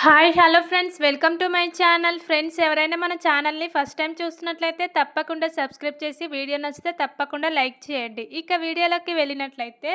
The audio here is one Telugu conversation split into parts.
Hi hello friends, welcome to my channel. Friends, ఎవరైనా మన ఛానల్ని ఫస్ట్ టైం చూస్తున్నట్లయితే తప్పకుండా సబ్స్క్రైబ్ చేసి వీడియో నచ్చితే తప్పకుండా లైక్ చేయండి. ఇక వీడియోలోకి వెళ్ళినట్లయితే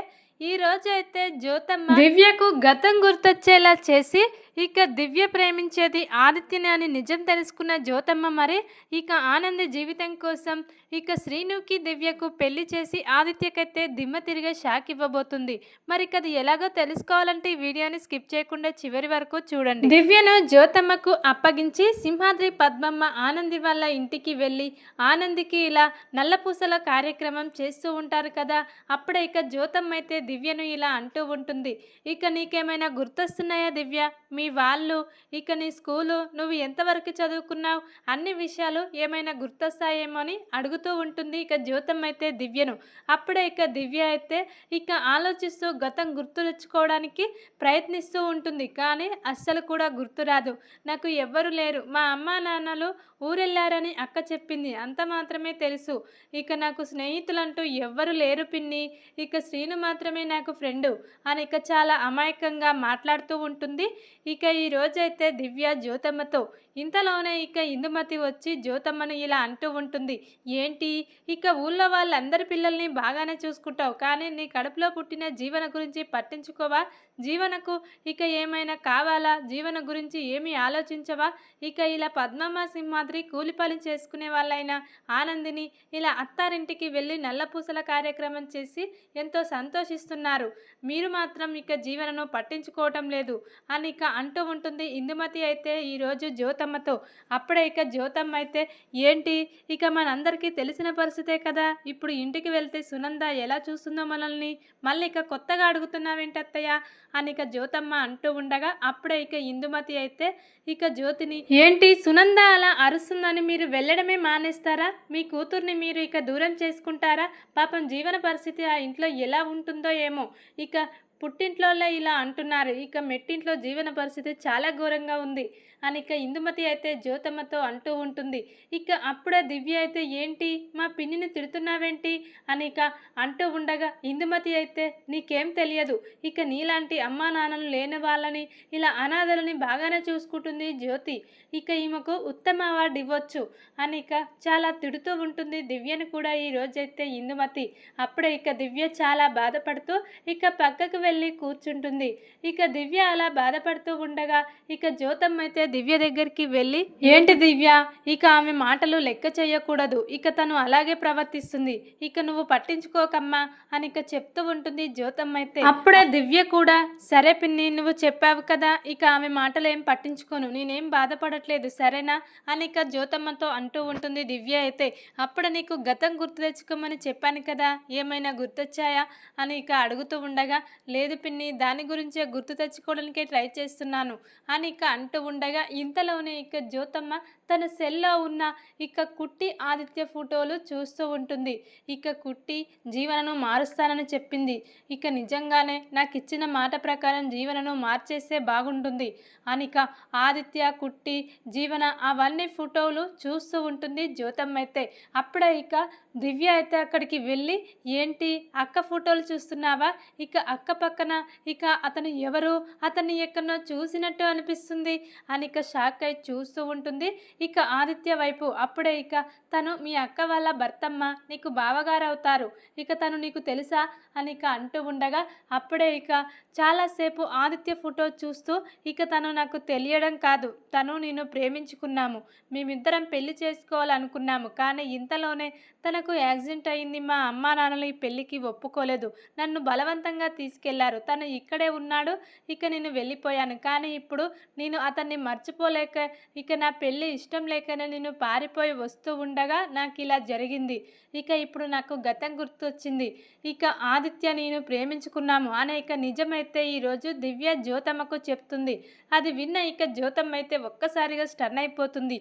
ఈ రోజు అయితే జ్యోతమ్మ దివ్యకు గతం గుర్తొచ్చేలా చేసి ఇక దివ్య ప్రేమించేది ఆదిత్యని అని నిజం తెలుసుకున్న జ్యోతమ్మ మరి ఇక ఆనంది జీవితం కోసం ఇక శ్రీనుకి దివ్యకు పెళ్లి చేసి ఆదిత్యకైతే దిమ్మ తిరిగే షాక్ ఇవ్వబోతుంది. మరి అది ఎలాగో తెలుసుకోవాలంటే ఈ వీడియోని స్కిప్ చేయకుండా చివరి వరకు చూడండి. దివ్యను జ్యోతమ్మకు అప్పగించి సింహాద్రి పద్మమ్మ ఆనంది వాళ్ళ ఇంటికి వెళ్ళి ఆనందికి ఇలా నల్లపూసల కార్యక్రమం చేస్తూ ఉంటారు కదా. అప్పుడే ఇక జ్యోతమ్మ అయితే దివ్యను ఇలా అంటూ ఉంటుంది, ఇక నీకేమైనా గుర్తొస్తున్నాయా దివ్య? మీ వాళ్ళు ఇక నీ స్కూలు నువ్వు ఎంతవరకు చదువుకున్నావు అన్ని విషయాలు ఏమైనా గుర్తొస్తాయేమో అని అడుగుతూ ఉంటుంది ఇక జ్యోతమ్మ అయితే దివ్యను. అప్పుడే ఇక దివ్య అయితే ఇక ఆలోచిస్తూ గతం గుర్తు తెచ్చుకోవడానికి ప్రయత్నిస్తూ ఉంటుంది. కానీ అస్సలు కూడా గుర్తురాదు. నాకు ఎవ్వరు లేరు, మా అమ్మా నాన్నలు ఊరెళ్ళారని అక్క చెప్పింది, అంత మాత్రమే తెలుసు. ఇక నాకు స్నేహితులంటూ ఎవ్వరు లేరు పిన్ని, ఇక శ్రీను మాత్రమే నాకు ఫ్రెండు అని ఇక చాలా అమాయకంగా మాట్లాడుతూ ఉంటుంది. ఇక ఈ రోజైతే దివ్య జ్యోతమ్మతో ఇంతలోనే ఇక ఇందుమతి వచ్చి జ్యోతమ్మను ఇలా అంటూ ఉంటుంది, ఏంటి ఇక ఊళ్ళో వాళ్ళందరి పిల్లల్ని బాగానే చూసుకుంటావు, కానీ నీ కడుపులో పుట్టిన జీవన గురించి పట్టించుకోవా? జీవనకు ఇక ఏమైనా కావాలా? జీవన గురించి ఏమీ ఆలోచించవా? ఇక ఇలా పద్మమ్మ సింహాద్రి కూలి పని చేసుకునే వాళ్ళైనా ఆనందిని ఇలా అత్తారింటికి వెళ్ళి నల్లపూసల కార్యక్రమం చేసి ఎంతో సంతోషిస్తున్నారు, మీరు మాత్రం ఇక జీవనను పట్టించుకోవటం లేదు అని ఇక అంటూ ఉంటుంది ఇందుమతి అయితే ఈరోజు జ్యోతమ్మతో. అప్పుడే ఇక జ్యోతమ్మ అయితే, ఏంటి ఇక మనందరికీ తెలిసిన పరిస్థితే కదా, ఇప్పుడు ఇంటికి వెళ్తే సునంద ఎలా చూస్తుందో మనల్ని, మళ్ళీ ఇక కొత్తగా అడుగుతున్నావేంటత్తయ్య అని ఇక జ్యోతమ్మ అంటూ ఉండగా అప్పుడే ఇక ఇందుమతి అయితే ఇక జ్యోతిని, ఏంటి సునంద అలా అరుస్తుందని మీరు వెళ్ళడమే మానేస్తారా? మీ కూతుర్ని మీరు ఇక దూరం చేసుకుంటారా? పాపం జీవన పరిస్థితి ఆ ఇంట్లో ఎలా ఉంటుందో ఏమో, ఇక పుట్టింట్లోనే ఇలా అంటున్నారు, ఇక మెట్టింట్లో జీవన పరిస్థితి చాలా ఘోరంగా ఉంది అని ఇక ఇందుమతి అయితే జ్యోతమ్మతో అంటూ ఉంటుంది. ఇక అప్పుడే దివ్య అయితే, ఏంటి మా పిన్నిని తిడుతున్నావేంటి అని ఇక అంటూ ఉండగా ఇందుమతి అయితే, నీకేం తెలియదు, ఇక నీలాంటి అమ్మా నాన్నలు లేని వాళ్ళని ఇలా అనాథలని బాగానే చూసుకుంటుంది జ్యోతి, ఇక ఈమెకు ఉత్తమ అవార్డు ఇవ్వచ్చు అని ఇక చాలా తిడుతూ ఉంటుంది దివ్యను కూడా ఈ రోజైతే ఇందుమతి. అప్పుడే ఇక దివ్య చాలా బాధపడుతూ ఇక పక్కకు వెళ్ళి కూర్చుంటుంది. ఇక దివ్య అలా బాధపడుతూ ఉండగా ఇక జ్యోతమ్మ అయితే దివ్య దగ్గరికి వెళ్ళి, ఏంటి దివ్య, ఇక ఆమె మాటలు లెక్క చేయకూడదు, ఇక తను అలాగే ప్రవర్తిస్తుంది, ఇక నువ్వు పట్టించుకోకమ్మా అని ఇక చెప్తూ ఉంటుంది జ్యోతమ్మ అయితే. అప్పుడే దివ్య కూడా, సరే పిన్ని నువ్వు చెప్పావు కదా, ఇక ఆమె మాటలు ఏం పట్టించుకోను, నేనేం బాధపడట్లేదు సరేనా అని ఇక జ్యోతమ్మతో అంటూ ఉంటుంది దివ్య అయితే. అప్పుడు నీకు గతం గుర్తు తెచ్చుకోమని చెప్పాను కదా, ఏమైనా గుర్తొచ్చాయా అని ఇక అడుగుతూ ఉండగా, లేదు పిన్ని దాని గురించే గుర్తు తెచ్చుకోవడానికే ట్రై చేస్తున్నాను అని ఇక అంటూ ఉండగా ఇంతలోనే ఇక జ్యోతమ్మ తన సెల్లో ఉన్న ఇక కుట్టి ఆదిత్య ఫోటోలు చూస్తూ ఉంటుంది. ఇక కుట్టి జీవనను మారుస్తానని చెప్పింది, ఇక నిజంగానే నాకు ఇచ్చిన మాట ప్రకారం జీవనను మార్చేస్తే బాగుంటుంది అని ఇక ఆదిత్య కుట్టి జీవన అవన్నీ ఫోటోలు చూస్తూ ఉంటుంది జ్యోతమ్మ అయితే. అప్పుడే ఇక దివ్య అయితే అక్కడికి వెళ్ళి, ఏంటి అక్క ఫోటోలు చూస్తున్నావా, ఇక అక్క పక్కన ఇక అతను ఎవరు, అతన్ని ఎక్కడో చూసినట్టు అనిపిస్తుంది అని ఇక షాక్ అయి చూస్తూ ఉంటుంది ఇక ఆదిత్య వైపు. అప్పుడే ఇక తను మీ అక్క వాళ్ళ భర్తమ్మ, నీకు బావగారు అవుతారు, ఇక తను నీకు తెలుసా అని ఇక అంటూ ఉండగా అప్పుడే ఇక చాలాసేపు ఆదిత్య ఫోటో చూస్తూ, ఇక తను నాకు తెలియడం కాదు, తను నేను ప్రేమించుకున్నాము, మేమిద్దరం పెళ్లి చేసుకోవాలనుకున్నాము, కానీ ఇంతలోనే తనకు యాక్సిడెంట్ అయింది, మా అమ్మా నాన్నలు ఈ పెళ్ళికి ఒప్పుకోలేదు, నన్ను బలవంతంగా తీసుకెళ్లారు, తను ఇక్కడే ఉన్నాడు, ఇక నేను వెళ్ళిపోయాను, కానీ ఇప్పుడు నేను అతన్ని మర్చిపోలేక ఇక నా పెళ్ళి ఇష్టం లేకనే నేను పారిపోయి వస్తూ ఉండగా నాకు ఇలా జరిగింది, ఇక ఇప్పుడు నాకు గతం గుర్తొచ్చింది, ఇక ఆదిత్య నేను ప్రేమించుకున్నాము అనే ఇక నిజమైతే ఈరోజు దివ్య జ్యోతమ్మకు చెప్తుంది. అది విన్న ఇక జ్యోతమ్మ అయితే ఒక్కసారిగా స్టన్ అయిపోతుంది.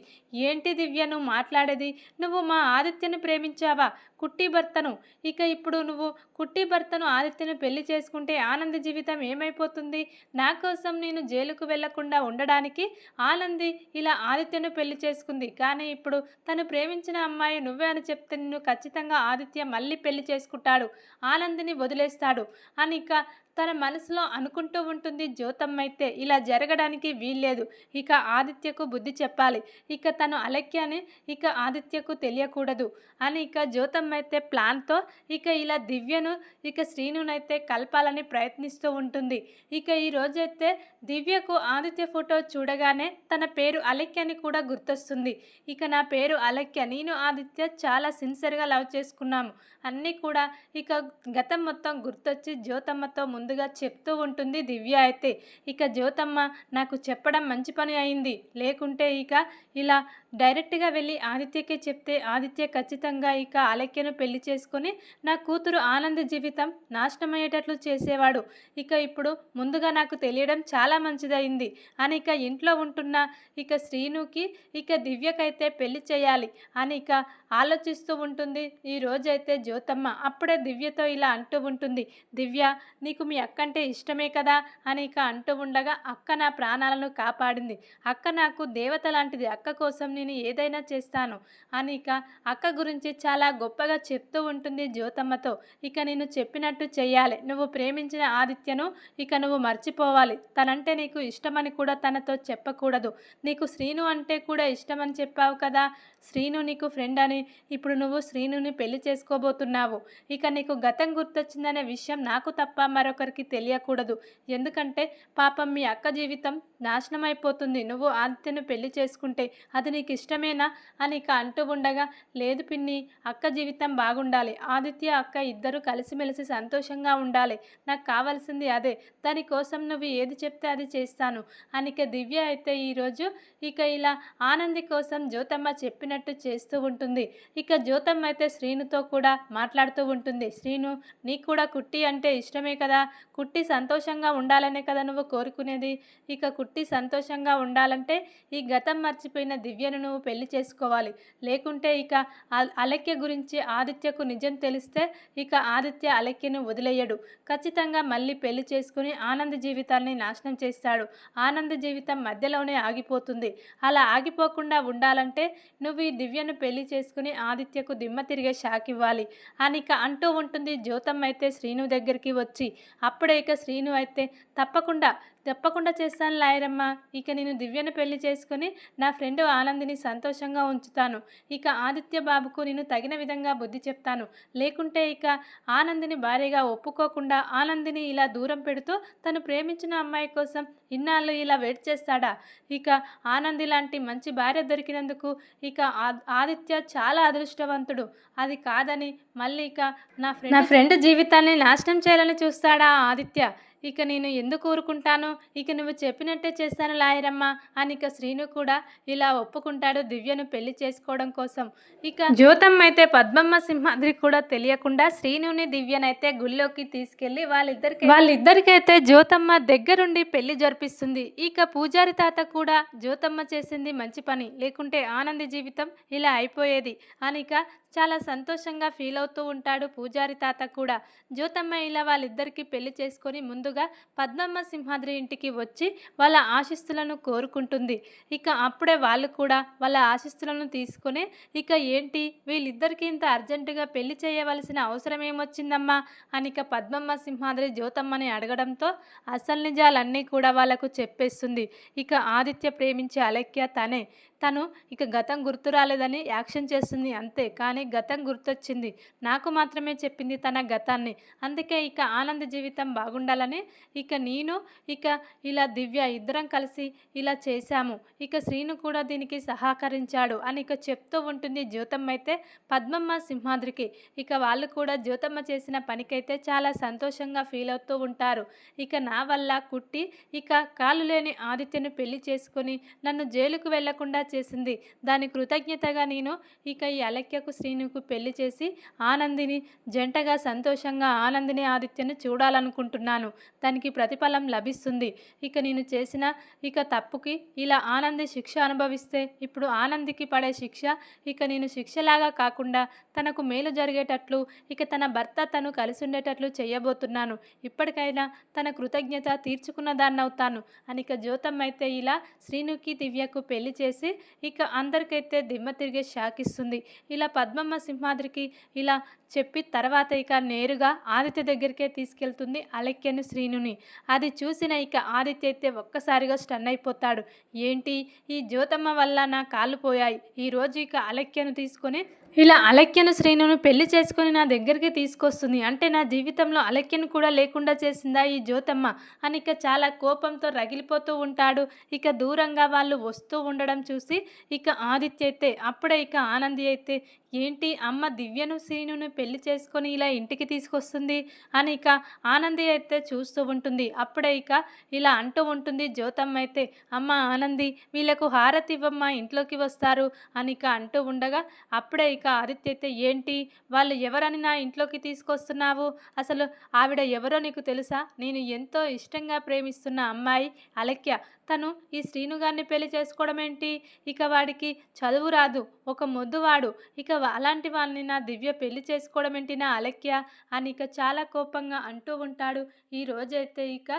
ఏంటి దివ్య నువ్వు మాట్లాడేది, నువ్వు మా ఆదిత్యను ప్రేమించావా, కుట్టి భర్తను, ఇక ఇప్పుడు నువ్వు కుట్టి భర్తను ఆదిత్యను పెళ్లి చేసుకుంటే ఆనంది జీవితం ఏమైపోతుంది, నా కోసం నేను జైలుకు వెళ్లకుండా ఉండడానికి ఆనంది ఇలా ఆదిత్యను పెళ్లి చేసుకుంది, కానీ ఇప్పుడు తను ప్రేమించిన అమ్మాయి నువ్వే అని చెప్తే నిన్ను ఖచ్చితంగా ఆదిత్య మళ్ళీ పెళ్లి చేసుకుంటాడు, ఆనందిని వదిలేస్తాడు అని ఇక తన మనసులో అనుకుంటూ ఉంటుంది జ్యోతమ్మ అయితే ఇలా జరగడానికి వీల్లేదు. ఇక ఆదిత్యకు బుద్ధి చెప్పాలి. ఇక తను అలక్యాని ఇక ఆదిత్యకు తెలియకూడదు అని ఇక జ్యోతమ్మ అయితే ప్లాన్తో ఇక ఇలా దివ్యను ఇక శ్రీనునైతే కలపాలని ప్రయత్నిస్తూ ఉంటుంది. ఇక ఈ రోజైతే దివ్యకు ఆదిత్య ఫోటో చూడగానే తన పేరు అలక్య అని కూడా గుర్తొస్తుంది. ఇక నా పేరు అలక్య, నేను ఆదిత్య చాలా సిన్సియర్గా లవ్ చేసుకున్నాము అన్నీ కూడా ఇక గతం మొత్తం గుర్తొచ్చి జ్యోతమ్మతో ముందుగా చెప్తూ ఉంటుంది దివ్య అయితే. ఇక జ్యోతమ్మ నాకు చెప్పడం మంచి పని అయింది, లేకుంటే ఇక ఇలా డైరెక్ట్గా వెళ్ళి ఆదిత్యకే చెప్తే ఆదిత్య ఖచ్చితంగా ఇక అలక్యను పెళ్లి చేసుకొని నా కూతురు ఆనంద జీవితం నాశనమయ్యేటట్లు చేసేవాడు. ఇక ఇప్పుడు ముందుగా నాకు తెలియడం చాలా మంచిదైంది అని ఇక ఇంట్లో ఉంటున్న ఇక శ్రీనుకి ఇక దివ్యకైతే పెళ్లి చేయాలి అని ఇక ఆలోచిస్తూ ఉంటుంది ఈ రోజైతే జ్యోతమ్మ. అప్పుడే దివ్యతో ఇలా అంటూ ఉంటుంది, దివ్య నీకు మీ అక్క అంటే ఇష్టమే కదా అని ఇక అంటూ ఉండగా, అక్క నా ప్రాణాలను కాపాడింది, అక్క నాకు దేవత లాంటిది, అక్క కోసం నేను ఏదైనా చేస్తాను అని ఇక అక్క గురించి చాలా గొప్పగా చెప్తూ ఉంటుంది జ్యోతమ్మతో. ఇక నేను చెప్పినట్టు చెయ్యాలి, నువ్వు ప్రేమించిన ఆదిత్యను ఇక నువ్వు మర్చిపోవాలి, తనంటే నీకు ఇష్టమని కూడా తనతో చెప్పకూడదు, నీకు శ్రీను అంటే కూడా ఇష్టమని చెప్పావు కదా, శ్రీను నీకు ఫ్రెండ్ అని, ఇప్పుడు నువ్వు శ్రీనుని పెళ్లి చేసుకోబోతున్నావు, ఇక నీకు గతం గుర్తొచ్చిందనే విషయం నాకు తప్ప మరొకరికి తెలియకూడదు, ఎందుకంటే పాపం మీ అక్క జీవితం నాశనం అయిపోతుంది, నువ్వు ఆదిత్యను పెళ్లి చేసుకుంటే అది నీకు ఇష్టమేనా అని ఇక అంటూ ఉండగా, లేదు పిన్ని, అక్క జీవితం బాగుండాలి, ఆదిత్య అక్క ఇద్దరు కలిసిమెలిసి సంతోషంగా ఉండాలి, నాకు కావాల్సింది అదే, దానికోసం నువ్వు ఏది చెప్తే అది చేస్తాను అని ఇక దివ్య అయితే ఈరోజు ఇక ఇలా ఆనంది కోసం జ్యోతమ్మ చెప్పినట్టు చేస్తూ ఉంటుంది. ఇక జ్యోతమ్మ అయితే శ్రీనుతో కూడా మాట్లాడుతూ ఉంటుంది, శ్రీను నీకు కూడా కుట్టి అంటే ఇష్టమే కదా, కుట్టి సంతోషంగా ఉండాలనే కదా నువ్వు కోరుకునేది, ఇక కుట్టి సంతోషంగా ఉండాలంటే ఈ గతం మర్చిపోయిన దివ్యను నువ్వు పెళ్లి చేసుకోవాలి, లేకుంటే ఇక అలక్య గురించి ఆదిత్యకు నిజం తెలిస్తే ఇక ఆదిత్య అలక్యను వదిలేయడు, ఖచ్చితంగా మళ్ళీ పెళ్లి చేసుకుని ఆనంద జీవితాన్ని నాశనం చేస్తాడు, ఆనంద జీవితం మధ్యలోనే ఆగిపోతుంది, అలా ఆగిపోకుండా ఉండాలంటే నువ్వు ఈ దివ్యను పెళ్లి చేసుకుని ఆదిత్యకు దిమ్మ తిరిగే షాక్ ఇవ్వాలి అని ఇక అంటూ ఉంటుంది జ్యోతమ్మ అయితే శ్రీను దగ్గరికి వచ్చి. అప్పుడే ఇక శ్రీను అయితే తప్పకుండా చేస్తాను లాయరమ్మ, ఇక నేను దివ్యను పెళ్లి చేసుకుని నా ఫ్రెండ్ ఆనందిని సంతోషంగా ఉంచుతాను, ఇక ఆదిత్య బాబుకు నేను తగిన విధంగా బుద్ధి చెప్తాను, లేకుంటే ఇక ఆనందిని భార్యగా ఒప్పుకోకుండా ఆనందిని ఇలా దూరం పెడుతూ తను ప్రేమించిన అమ్మాయి కోసం ఇన్నాళ్ళు ఇలా వెయిట్ చేస్తాడా, ఇక ఆనంది లాంటి మంచి భార్య దొరికినందుకు ఇక ఆదిత్య చాలా అదృష్టవంతుడు, అది కాదని మళ్ళీ ఇక నా ఫ్రెండ్ జీవితాన్ని నాశనం చేయాలని చూస్తాడా ఆదిత్య, ఇక నేను ఎందుకు ఊరుకుంటాను, ఇక నువ్వు చెప్పినట్టే చేస్తాను లాయరమ్మ అని ఇక శ్రీను కూడా ఇలా ఒప్పుకుంటాడు దివ్యను పెళ్లి చేసుకోవడం కోసం. ఇక జ్యోతమ్మ అయితే పద్మమ్మ సింహాద్రి కూడా తెలియకుండా శ్రీనుని దివ్యనైతే గుళ్ళోకి తీసుకెళ్లి వాళ్ళిద్దరికైతే జ్యోతమ్మ దగ్గరుండి పెళ్లి జరిపిస్తుంది. ఇక పూజారి తాత కూడా జ్యోతమ్మ చేసింది మంచి పని, లేకుంటే ఆనంది జీవితం ఇలా అయిపోయేది అని ఇక చాలా సంతోషంగా ఫీల్ అవుతూ ఉంటాడు పూజారి తాత కూడా. జ్యోతమ్మ ఇలా వాళ్ళిద్దరికీ పెళ్లి చేసుకొని ముందుగా పద్మమ్మ సింహాద్రి ఇంటికి వచ్చి వాళ్ళ ఆశీస్సులను కోరుకుంటుంది. ఇక అప్పుడే వాళ్ళు కూడా వాళ్ళ ఆశీస్సులను తీసుకుని ఇక ఏంటి వీళ్ళిద్దరికీ ఇంత అర్జెంటుగా పెళ్లి చేయవలసిన అవసరం ఏమొచ్చిందమ్మా అని ఇక పద్మమ్మ సింహాద్రి జ్యోతమ్మని అడగడంతో అసలు నిజాలన్నీ కూడా వాళ్ళకు చెప్పేస్తుంది. ఇక ఆదిత్య ప్రేమించే అలక్య తను ఇక గతం గుర్తు రాలేదని యాక్షన్ చేస్తుంది అంతే, కానీ గతం గుర్తొచ్చింది, నాకు మాత్రమే చెప్పింది తన గతాన్ని, అందుకే ఇక ఆనంద జీవితం బాగుండాలని ఇక నేను ఇక ఇలా దివ్య ఇద్దరం కలిసి ఇలా చేశాము, ఇక శ్రీను కూడా దీనికి సహకరించాడు అని ఇక చెప్తూ ఉంటుంది జ్యోతమ్మ అయితే పద్మమ్మ సింహాద్రికి. ఇక వాళ్ళు కూడా జ్యోతమ్మ చేసిన పనికైతే చాలా సంతోషంగా ఫీల్ అవుతూ ఉంటారు. ఇక నా వల్ల కుట్టి ఇక కాలు లేని ఆదిత్యను పెళ్లి చేసుకొని నన్ను జైలుకు వెళ్లకుండా చేసింది, దాని కృతజ్ఞతగా నేను ఇక ఈ అలక్యకు శ్రీనుకు పెళ్లి చేసి ఆనందిని జంటగా సంతోషంగా ఆనందిని ఆదిత్యను చూడాలనుకుంటున్నాను, దానికి ప్రతిఫలం లభిస్తుంది, ఇక నేను చేసిన ఇక తప్పుకి ఇలా ఆనంది శిక్ష అనుభవిస్తే ఇప్పుడు ఆనందికి పడే శిక్ష ఇక నేను శిక్షలాగా కాకుండా తనకు మేలు జరిగేటట్లు ఇక తన భర్త తను కలిసి ఉండేటట్లు చేయబోతున్నాను, ఇప్పటికైనా తన కృతజ్ఞత తీర్చుకున్న దాన్నవుతాను అని ఇక జ్యోతమ్మ అయితే ఇలా శ్రీనుకి దివ్యకు పెళ్లి చేసి ఇక అందరికైతే దిమ్మ తిరిగే షాక్ ఇస్తుంది. ఇలా పద్మమ్మ అమ్మమ్మ సింహాద్రికి ఇలా చెప్పి తర్వాత ఇక నేరుగా ఆదిత్య దగ్గరికే తీసుకెళ్తుంది అలెక్యను శ్రీనుని. అది చూసిన ఇక ఆదిత్య అయితే ఒక్కసారిగా స్టన్ అయిపోతాడు. ఏంటి ఈ జ్యోతమ్మ వల్ల నా కాళ్ళు పోయాయి. ఈరోజు ఇక అలెక్యను తీసుకొని ఇలా అలెక్యను శ్రీనుని పెళ్లి చేసుకొని నా దగ్గరికి తీసుకొస్తుంది. అంటే నా జీవితంలో అలెక్యను కూడా లేకుండా చేసిందా ఈ జ్యోతమ్మ అని ఇక చాలా కోపంతో రగిలిపోతూ ఉంటాడు. ఇక దూరంగా వాళ్ళు వస్తూ ఉండడం చూసి ఇక ఆదిత్య అయితే అప్పుడే ఇక ఆనంది అయితే ఏంటి అమ్మ దివ్యను శ్రీనుని పెళ్లి చేసుకొని ఇలా ఇంటికి తీసుకొస్తుంది అని ఇక ఆనంది అయితే చూస్తూ ఉంటుంది. అప్పుడే ఇక ఇలా అంటూ ఉంటుంది జ్యోతమ్మ అయితే, అమ్మ ఆనంది వీళ్ళకు హారతి ఇవ్వమ్మ ఇంట్లోకి వస్తారు అని ఇక అంటూ ఉండగా అప్పుడే ఇక ఆదిత్య అయితే ఏంటి వాళ్ళు ఎవరని నా ఇంట్లోకి తీసుకొస్తున్నావు, అసలు ఆవిడ ఎవరో నీకు తెలుసా, నేను ఎంతో ఇష్టంగా ప్రేమిస్తున్న అమ్మాయి అలెక్య, తను ఈ శ్రీనుగారిని పెళ్లి చేసుకోవడం ఏంటి, ఇక వాడికి చదువు రాదు, ఒక మొద్దువాడు, ఇక అలాంటి వాళ్ళని నా దివ్య పెళ్లి చేసుకోవడం ఏంటి నా అలెక్య అని ఇక చాలా కోపంగా అంటూ ఉంటాడు. ఈ రోజైతే ఇక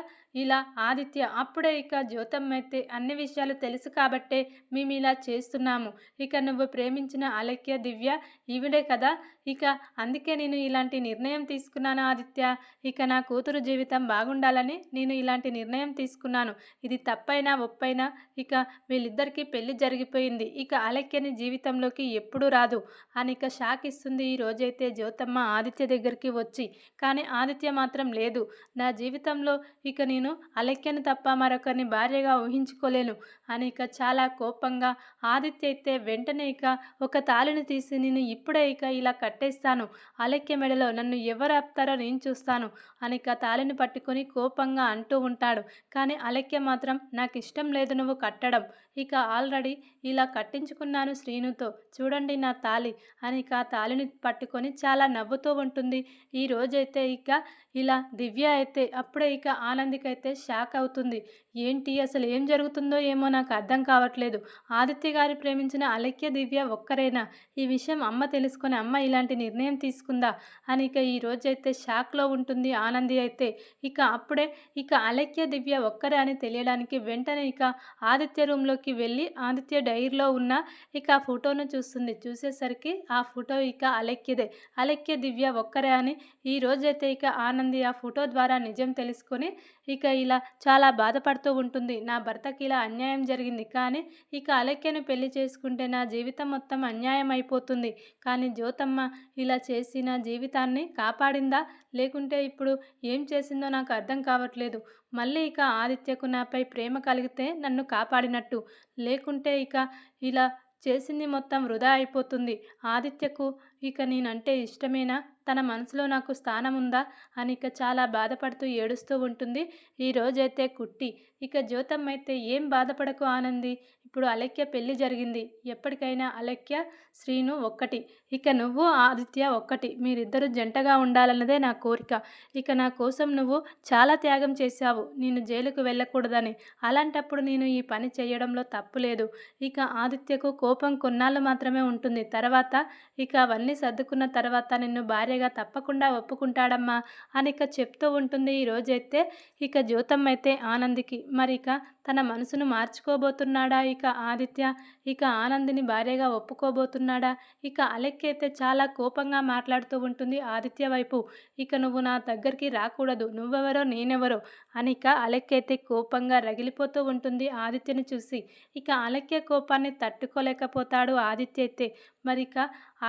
ఇలా ఆదిత్య అప్పుడే ఇక జ్యోతమ్మ అయితే అన్ని విషయాలు తెలుసు కాబట్టే మేము ఇలా చేస్తున్నాము, ఇక నువ్వు ప్రేమించిన అలెక్య దివ్య ఈవిడే కదా, ఇక అందుకే నేను ఇలాంటి నిర్ణయం తీసుకున్నాను ఆదిత్య, ఇక నా కూతురు జీవితం బాగుండాలని నేను ఇలాంటి నిర్ణయం తీసుకున్నాను, ఇది తప్పైనా ఒప్పైనా ఇక వీళ్ళిద్దరికీ పెళ్లి జరిగిపోయింది, ఇక అలెక్యని జీవితంలోకి ఎప్పుడూ రాదు అని ఇక షాక్ ఇస్తుంది. ఈ రోజైతే జ్యోతమ్మ ఆదిత్య దగ్గరికి వచ్చి, కానీ ఆదిత్య మాత్రం లేదు, నా జీవితంలో ఇక నేను అలెక్యను తప్ప మరొకరిని భార్యగా ఊహించుకోలేను అని ఇక చాలా కోపంగా ఆదిత్య అయితే వెంటనే ఇక ఒక తాళిని తీసి నేను ఇప్పుడే ఇక ఇలా కట్టేస్తాను, అలెక్య మెడలో నన్ను ఎవరు ఆపుతారో నేను చూస్తాను అని ఇక తాళిని పట్టుకొని కోపంగా అంటూ ఉంటాడు. కానీ అలెక్య మాత్రం నాకు ఇష్టం లేదు నువ్వు కట్టడం, ఇక ఆల్రెడీ ఇలా కట్టించుకున్నాను శ్రీనుతో, చూడండి నా తాళి అని ఇక ఆ తాళిని పట్టుకొని చాలా నవ్వుతూ ఉంటుంది. ఈ రోజైతే ఇక ఇలా దివ్య అయితే అప్పుడే ఇక ఆనందికైతే షాక్ అవుతుంది. ఏంటి అసలు ఏం జరుగుతుందో ఏమో నాకు అర్థం కావట్లేదు, ఆదిత్య గారు ప్రేమించిన అలెక్య దివ్య ఒక్కరేనా, ఈ విషయం అమ్మ తెలుసుకొని అమ్మ ఇలాంటి నిర్ణయం తీసుకుందా అని ఇక ఈ రోజైతే షాక్లో ఉంటుంది ఆనంది అయితే. ఇక అప్పుడే ఇక అలెక్య దివ్య ఒక్కరే అని తెలియడానికి వెంటనే ఇక ఆదిత్య రూమ్లోకి వెళ్ళి ఆదిత్య డైరీలో ఉన్న ఇక ఆ ఫోటోను చూస్తుంది. చూసేసరికి ఆ ఫోటో ఇక అలెక్యదే, అలెక్య దివ్య ఒక్కరే అని ఈ రోజైతే ఇక ఆనంది ఆ ఫోటో ద్వారా నిజం తెలుసుకొని ఇక ఇలా చాలా బాధపడుతూ ఉంటుంది. నా భర్తకి ఇలా అన్యాయం జరిగింది, కానీ ఇక అలెక్యను పెళ్లి చేసుకుంటే నా జీవితం మొత్తం అన్యాయం అయిపోతుంది, కానీ జ్యోతమ్మ ఇలా చేసి నా జీవితాన్ని కాపాడిందా లేకుంటే ఇప్పుడు ఏం చేసిందో నాకు అర్థం కావట్లేదు, మళ్ళీ ఇక ఆదిత్యకు నాపై ప్రేమ కలిగితే నన్ను కాపాడినట్టు, లేకుంటే ఇక ఇలా చేసింది మొత్తం వృధా అయిపోతుంది, ఆదిత్యకు ఇక నేనంటే ఇష్టమేనా, తన మనసులో నాకు స్థానం ఉందా అని ఇక చాలా బాధపడుతూ ఏడుస్తూ ఉంటుంది. ఈ రోజైతే కుట్టి ఇక జ్యోతమ్మ అయితే ఏం బాధపడకు ఆనంది, ఇప్పుడు అలెక్య పెళ్లి జరిగింది, ఎప్పటికైనా అలెక్య శ్రీను ఒక్కటి, ఇక నువ్వు ఆదిత్య ఒక్కటి, మీరిద్దరూ జంటగా ఉండాలన్నదే నా కోరిక, ఇక నా కోసం నువ్వు చాలా త్యాగం చేశావు, నేను జైలుకు వెళ్ళకూడదని, అలాంటప్పుడు నేను ఈ పని చేయడంలో తప్పు లేదు, ఇక ఆదిత్యకు కోపం కొన్నాళ్ళు మాత్రమే ఉంటుంది, తర్వాత ఇక అవన్నీ సర్దుకున్న తర్వాత నిన్ను భార్యగా తప్పకుండా ఒప్పుకుంటాడమ్మా అని ఇక చెప్తూ ఉంటుంది. ఈ రోజైతే ఇక జ్యోతమ్మ అయితే ఆనందికి మరి ఇక తన మనసును మార్చుకోబోతున్నాడా ఇక ఆదిత్య, ఇక ఆనందిని భార్యగా ఒప్పుకోబోతున్నాడా, ఇక అలెక్య అయితే చాలా కోపంగా మాట్లాడుతూ ఉంటుంది ఆదిత్య వైపు, ఇక నువ్వు నా దగ్గరికి రాకూడదు, నువ్వెవరో నేనెవరో అని ఇక అలెక్య అయితే కోపంగా రగిలిపోతూ ఉంటుంది ఆదిత్యని చూసి. ఇక అలెక్య కోపాన్ని తట్టుకోలేకపోతాడు ఆదిత్య అయితే. మరిక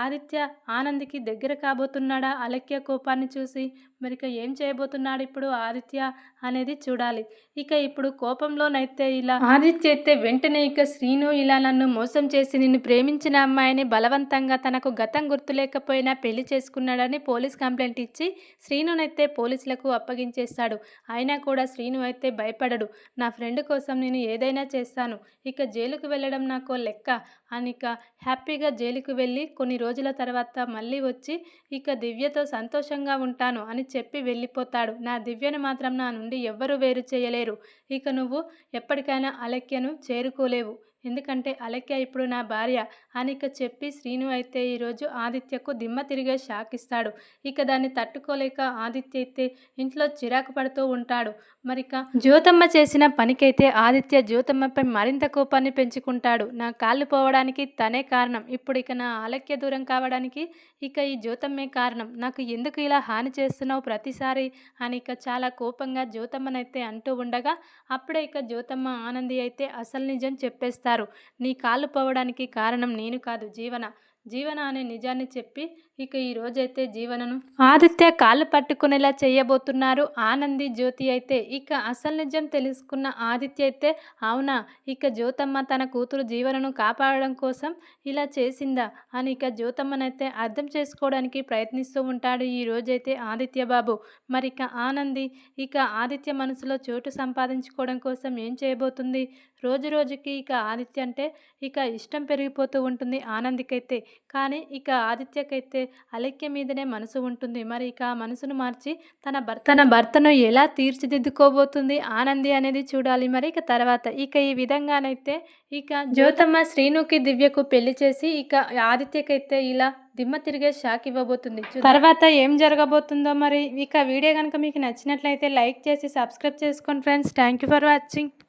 ఆదిత్య ఆనందికి దగ్గర కాబోతున్నాడా అలెక్య కోపాన్ని చూసి, మరిక ఏం చేయబోతున్నాడు ఇప్పుడు ఆదిత్య అనేది చూడాలి. ఇక ఇప్పుడు కోపంలోనైతే ఇలా ఆదిత్య అయితే వెంటనే ఇక శ్రీను ఇలా నన్ను మోసం చేసి నిన్ను ప్రేమించిన అమ్మాయిని బలవంతంగా తనకు గతం గుర్తులేకపోయినా పెళ్లి చేసుకున్నాడని పోలీస్ కంప్లైంట్ ఇచ్చి శ్రీనునైతే పోలీసులకు అప్పగించేస్తాడు. అయినా కూడా శ్రీను అయితే భయపడడు, నా ఫ్రెండ్ కోసం నేను ఏదైనా చేస్తాను, ఇక జైలుకు వెళ్ళడం నాకు లెక్క అని ఇక హ్యాపీగా జైలుకు వెళ్ళి కొన్ని రోజుల తర్వాత మళ్ళీ వచ్చి ఇక దివ్యతో సంతోషంగా ఉంటాను అని చెప్పి వెళ్ళిపోతాడు. నా దివ్యను మాత్రం నా నుండి ఎవ్వరూ వేరు చేయలేరు, ఇక నువ్వు ఎప్పటికైనా అలెక్యను చేరుకోలేవు, ఎందుకంటే అలక్య ఇప్పుడు నా భార్య అని ఇక చెప్పి శ్రీను అయితే ఈరోజు ఆదిత్యకు దిమ్మ తిరిగే షాక్ ఇస్తాడు. ఇక దాన్ని తట్టుకోలేక ఆదిత్య అయితే ఇంట్లో చిరాకు పడుతూ ఉంటాడు. మరిక జ్యోతమ్మ చేసిన పనికైతే ఆదిత్య జ్యోతమ్మపై మరింత కోపాన్ని పెంచుకుంటాడు. నా కాళ్ళు పోవడానికి తనే కారణం, ఇప్పుడు ఇక నా ఆలక్య దూరం కావడానికి ఇక ఈ జ్యోతమ్మే కారణం, నాకు ఎందుకు ఇలా హాని చేస్తున్నావు ప్రతిసారి అని ఇక చాలా కోపంగా జ్యోతమ్మనైతే అంటూ ఉండగా అప్పుడే ఇక జ్యోతమ్మ ఆనంది అయితే అసలు నిజం చెప్పేస్తారు. నీ కాళ్ళు పోవడానికి కారణం నేను కాదు, జీవన అనే నిజాన్ని చెప్పి ఇక ఈ రోజైతే జీవనను ఆదిత్య కాళ్ళు పట్టుకునేలా చేయబోతున్నారు ఆనంది జ్యోతి అయితే. ఇక అసలు నిజం తెలుసుకున్న ఆదిత్య అయితే అవునా, ఇక జ్యోతమ్మ తన కూతురు జీవనను కాపాడడం కోసం ఇలా చేసిందా అని ఇక జ్యోతమ్మనైతే అర్థం చేసుకోవడానికి ప్రయత్నిస్తూ ఉంటాడు ఈ రోజైతే ఆదిత్య బాబు. మరి ఇక ఆనంది ఇక ఆదిత్య మనసులో చోటు సంపాదించుకోవడం కోసం ఏం చేయబోతుంది? రోజు రోజుకి ఇక ఆదిత్య అంటే ఇక ఇష్టం పెరిగిపోతూ ఉంటుంది ఆనందికైతే. కానీ ఇక ఆదిత్యకైతే అలక్య మీదనే మనసు ఉంటుంది. మరి ఇక ఆ మనసును మార్చి తన భర్తను ఎలా తీర్చిదిద్దుకోబోతుంది ఆనంది అనేది చూడాలి మరి ఇక తర్వాత. ఇక ఈ విధంగానైతే ఇక జ్యోతమ్మ శ్రీనుకి దివ్యకు పెళ్లి చేసి ఇక ఆదిత్యకైతే ఇలా దిమ్మ తిరిగే షాక్ ఇవ్వబోతుంది. తర్వాత ఏం జరగబోతుందో మరి. ఇక వీడియో కనుక మీకు నచ్చినట్లయితే లైక్ చేసి సబ్స్క్రైబ్ చేసుకోండి friends. Thank you for watching.